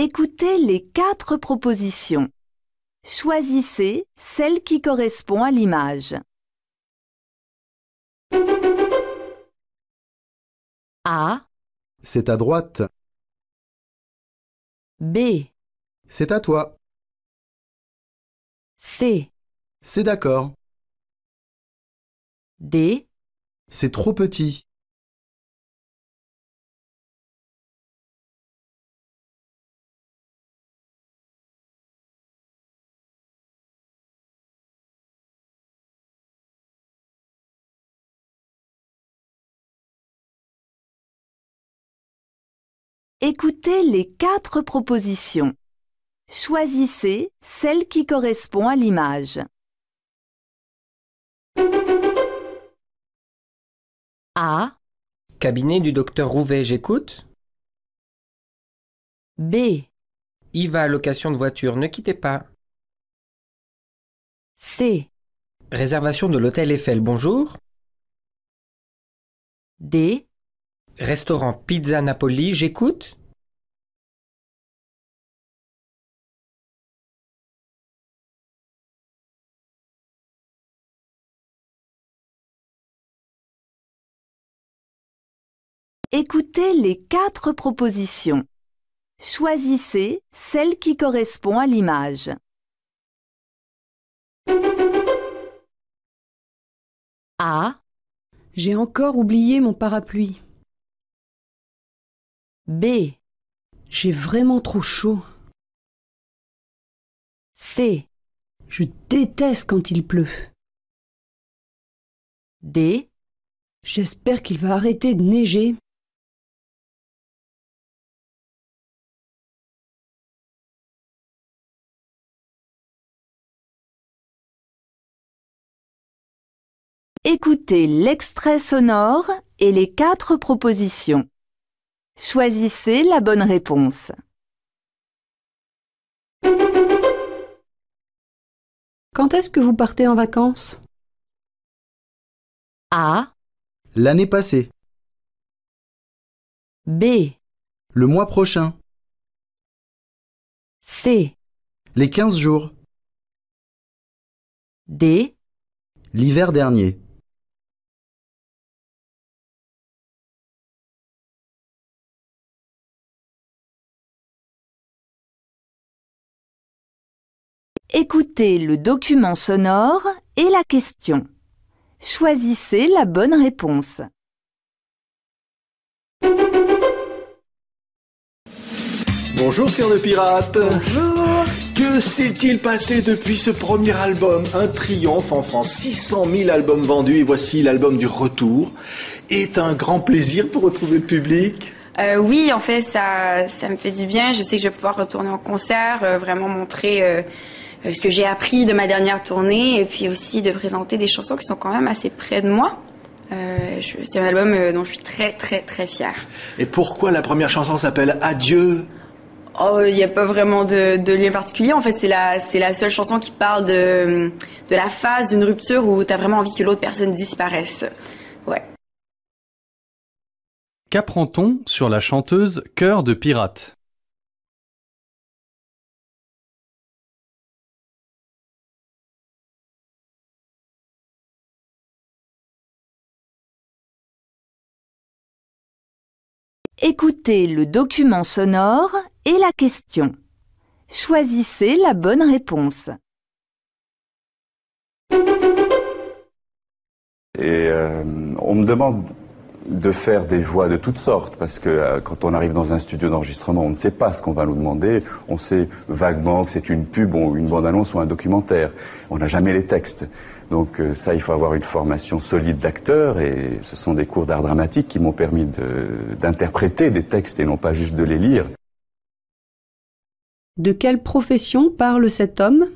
Écoutez les 4 propositions. Choisissez celle qui correspond à l'image. A, C'est à droite. B, C'est à toi. C, C'est d'accord. D, C'est trop petit. Écoutez les 4 propositions. Choisissez celle qui correspond à l'image. A, Cabinet du docteur Rouvet, j'écoute. B, IVA location de voiture, ne quittez pas. C, Réservation de l'hôtel Eiffel, bonjour. D, Restaurant Pizza Napoli, j'écoute. Écoutez les 4 propositions. Choisissez celle qui correspond à l'image. A, J'ai encore oublié mon parapluie. B, J'ai vraiment trop chaud. C, Je déteste quand il pleut. D, J'espère qu'il va arrêter de neiger. Écoutez l'extrait sonore et les 4 propositions. Choisissez la bonne réponse. Quand est-ce que vous partez en vacances? A, L'année passée. B, Le mois prochain. C, Les 15 jours. D, L'hiver dernier. Écoutez le document sonore et la question. Choisissez la bonne réponse. Bonjour Cœur de Pirate. Bonjour. Que s'est-il passé depuis ce premier album? Un triomphe en France, 600 000 albums vendus et voici l'album du retour. Est un grand plaisir pour retrouver le public. Oui, en fait, ça me fait du bien. Je sais que je vais pouvoir retourner en concert, vraiment montrer ce que j'ai appris de ma dernière tournée et puis aussi de présenter des chansons qui sont quand même assez près de moi. C'est un album dont je suis très, très, très fière. Et pourquoi la première chanson s'appelle Adieu? Oh, il n'y a pas vraiment de lien particulier. En fait, c'est la seule chanson qui parle de la phase d'une rupture où tu as vraiment envie que l'autre personne disparaisse. Ouais. Qu'apprend-on sur la chanteuse Cœur de Pirate? Écoutez le document sonore et la question. Choisissez la bonne réponse. Et on me demande de faire des voix de toutes sortes, parce que quand on arrive dans un studio d'enregistrement, on ne sait pas ce qu'on va nous demander. On sait vaguement que c'est une pub, ou une bande-annonce ou un documentaire. On n'a jamais les textes. Donc ça, il faut avoir une formation solide d'acteur, et ce sont des cours d'art dramatique qui m'ont permis d'interpréter des textes et non pas juste de les lire. De quelle profession parle cet homme?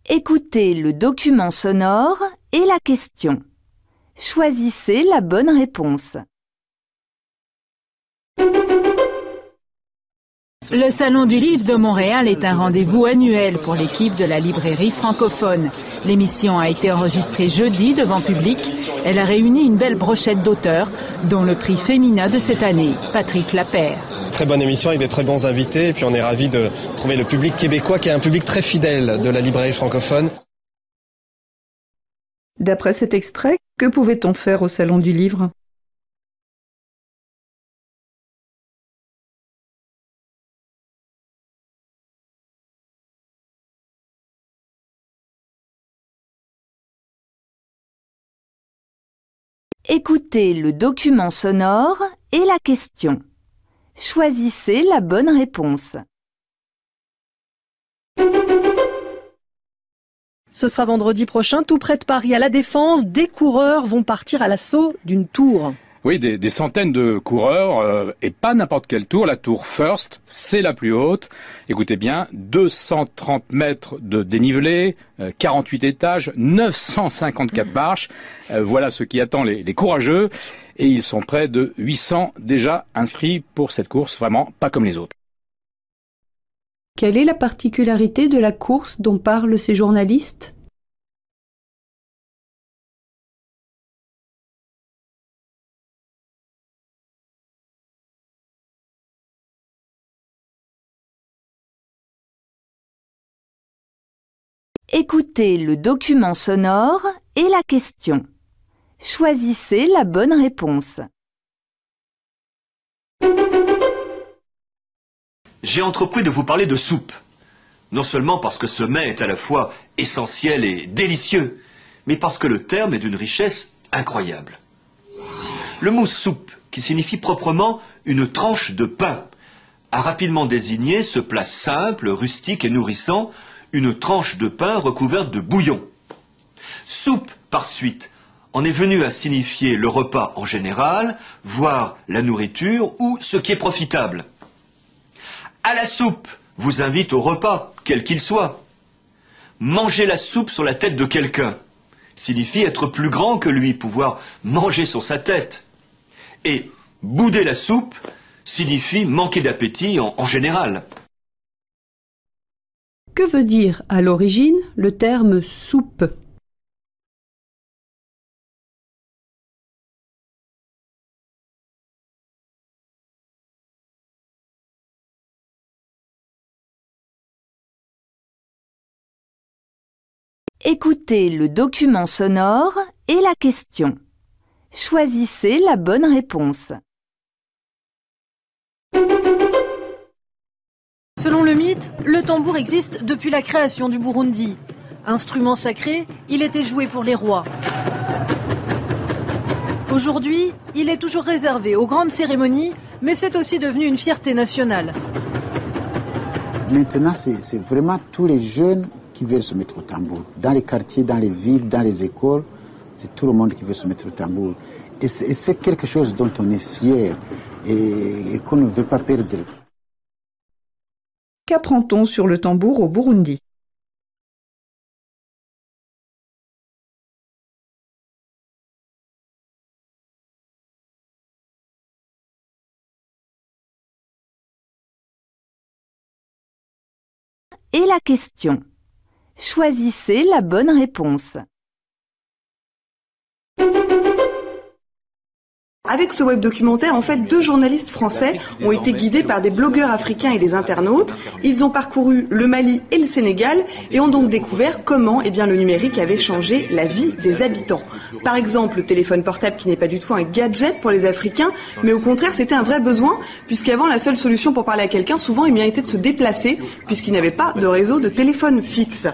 Écoutez le document sonore et la question. Choisissez la bonne réponse. Le Salon du Livre de Montréal est un rendez-vous annuel pour l'équipe de la librairie francophone. L'émission a été enregistrée jeudi devant public. Elle a réuni une belle brochette d'auteurs, dont le prix Femina de cette année, Patrick Lapeyre. Très bonne émission avec des très bons invités et puis on est ravis de trouver le public québécois qui est un public très fidèle de la librairie francophone. D'après cet extrait, que pouvait-on faire au Salon du Livre ? Écoutez le document sonore et la question. Choisissez la bonne réponse. Ce sera vendredi prochain, tout près de Paris, à La Défense. Des coureurs vont partir à l'assaut d'une tour. Oui, des centaines de coureurs, et pas n'importe quelle tour. La tour First, c'est la plus haute. Écoutez bien, 230 mètres de dénivelé, 48 étages, 954 marches. Voilà ce qui attend les courageux. Et ils sont près de 800 déjà inscrits pour cette course, vraiment pas comme les autres. Quelle est la particularité de la course dont parlent ces journalistes ? Écoutez le document sonore et la question. Choisissez la bonne réponse. J'ai entrepris de vous parler de soupe. Non seulement parce que ce mets est à la fois essentiel et délicieux, mais parce que le terme est d'une richesse incroyable. Le mot soupe, qui signifie proprement une tranche de pain, a rapidement désigné ce plat simple, rustique et nourrissant, une tranche de pain recouverte de bouillon. Soupe, par suite, en est venu à signifier le repas en général, voire la nourriture ou ce qui est profitable. À la soupe vous invite au repas, quel qu'il soit. Manger la soupe sur la tête de quelqu'un signifie être plus grand que lui, pouvoir manger sur sa tête. Et bouder la soupe signifie manquer d'appétit en général. Que veut dire à l'origine le terme soupe ? Écoutez le document sonore et la question. Choisissez la bonne réponse. Selon le mythe, le tambour existe depuis la création du Burundi. Instrument sacré, il était joué pour les rois. Aujourd'hui, il est toujours réservé aux grandes cérémonies, mais c'est aussi devenu une fierté nationale. Maintenant, c'est vraiment tous les jeunes qui veulent se mettre au tambour. Dans les quartiers, dans les villes, dans les écoles, c'est tout le monde qui veut se mettre au tambour. Et c'est quelque chose dont on est fier et qu'on ne veut pas perdre. Qu'apprend-on sur le tambour au Burundi ? Et la question. Choisissez la bonne réponse. Avec ce web documentaire, en fait, 2 journalistes français ont été guidés par des blogueurs africains et des internautes. Ils ont parcouru le Mali et le Sénégal et ont donc découvert comment le numérique avait changé la vie des habitants. Par exemple, le téléphone portable qui n'est pas du tout un gadget pour les Africains, mais au contraire, c'était un vrai besoin, puisqu'avant, la seule solution pour parler à quelqu'un, souvent, était de se déplacer, puisqu'il n'y avait pas de réseau de téléphone fixe.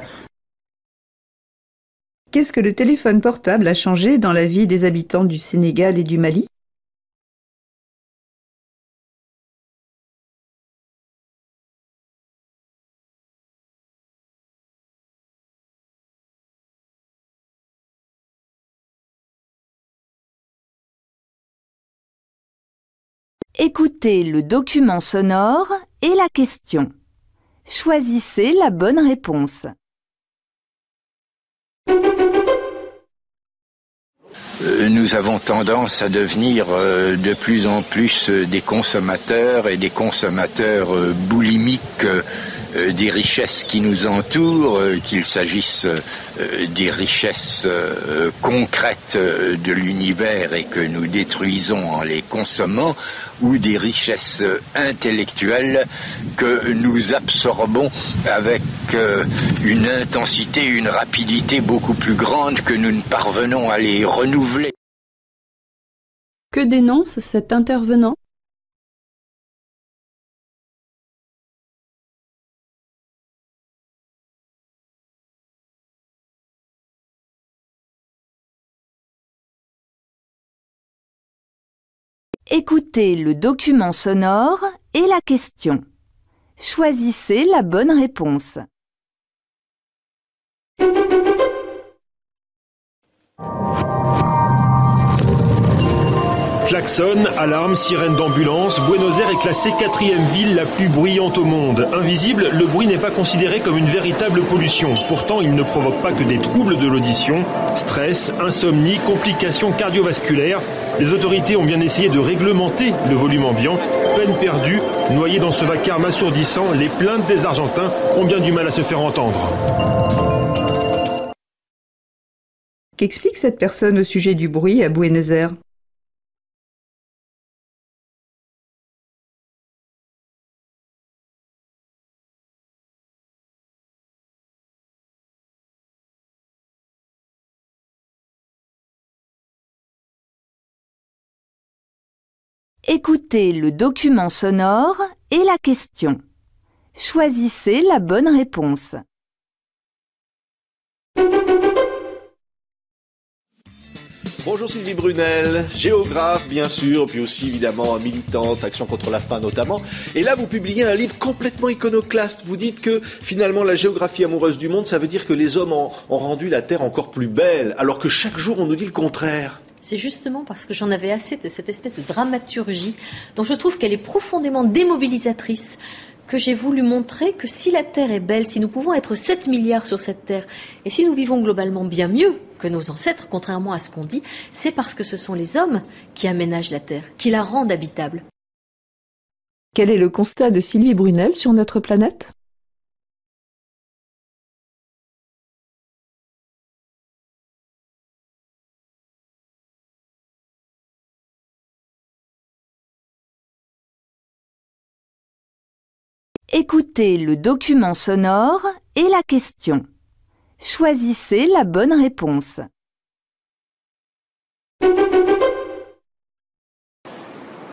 Qu'est-ce que le téléphone portable a changé dans la vie des habitants du Sénégal et du Mali ? Écoutez le document sonore et la question. Choisissez la bonne réponse. nous avons tendance à devenir de plus en plus des consommateurs et des consommateurs boulimiques des richesses qui nous entourent, qu'il s'agisse des richesses concrètes de l'univers et que nous détruisons en les consommant, ou des richesses intellectuelles que nous absorbons avec une intensité, une rapidité beaucoup plus grande que nous ne parvenons à les renouveler. Que dénonce cet intervenant ? Écoutez le document sonore et la question. Choisissez la bonne réponse. Klaxon, alarme, sirène d'ambulance, Buenos Aires est classée 4e ville la plus bruyante au monde. Invisible, le bruit n'est pas considéré comme une véritable pollution. Pourtant, il ne provoque pas que des troubles de l'audition. Stress, insomnie, complications cardiovasculaires. Les autorités ont bien essayé de réglementer le volume ambiant. Peine perdue, noyés dans ce vacarme assourdissant, les plaintes des Argentins ont bien du mal à se faire entendre. Qu'explique cette personne au sujet du bruit à Buenos Aires ? Écoutez le document sonore et la question. Choisissez la bonne réponse. Bonjour Sylvie Brunel, géographe bien sûr, puis aussi évidemment militante, action contre la faim notamment. Et là vous publiez un livre complètement iconoclaste. Vous dites que finalement la géographie amoureuse du monde, ça veut dire que les hommes ont rendu la Terre encore plus belle, alors que chaque jour on nous dit le contraire. C'est justement parce que j'en avais assez de cette espèce de dramaturgie dont je trouve qu'elle est profondément démobilisatrice que j'ai voulu montrer que si la Terre est belle, si nous pouvons être 7 milliards sur cette Terre, et si nous vivons globalement bien mieux que nos ancêtres, contrairement à ce qu'on dit, c'est parce que ce sont les hommes qui aménagent la Terre, qui la rendent habitable. Quel est le constat de Sylvie Brunel sur notre planète ? Écoutez le document sonore et la question. Choisissez la bonne réponse.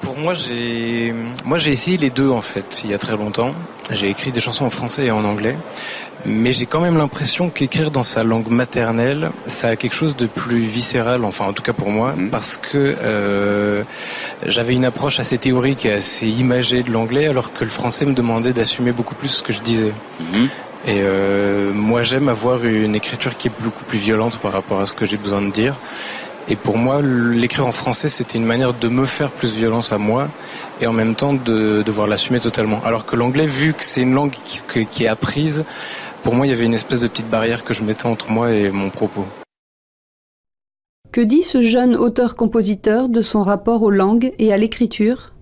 Pour moi, j'ai essayé les deux en fait, il y a très longtemps. J'ai écrit des chansons en français et en anglais, mais j'ai quand même l'impression qu'écrire dans sa langue maternelle, ça a quelque chose de plus viscéral, enfin en tout cas pour moi, parce que j'avais une approche assez théorique et assez imagée de l'anglais, alors que le français me demandait d'assumer beaucoup plus ce que je disais. Et moi j'aime avoir une écriture qui est beaucoup plus violente par rapport à ce que j'ai besoin de dire. Et pour moi, l'écrire en français, c'était une manière de me faire plus violence à moi et en même temps de devoir l'assumer totalement. Alors que l'anglais, vu que c'est une langue qui est apprise, pour moi, il y avait une espèce de petite barrière que je mettais entre moi et mon propos. Que dit ce jeune auteur-compositeur de son rapport aux langues et à l'écriture ?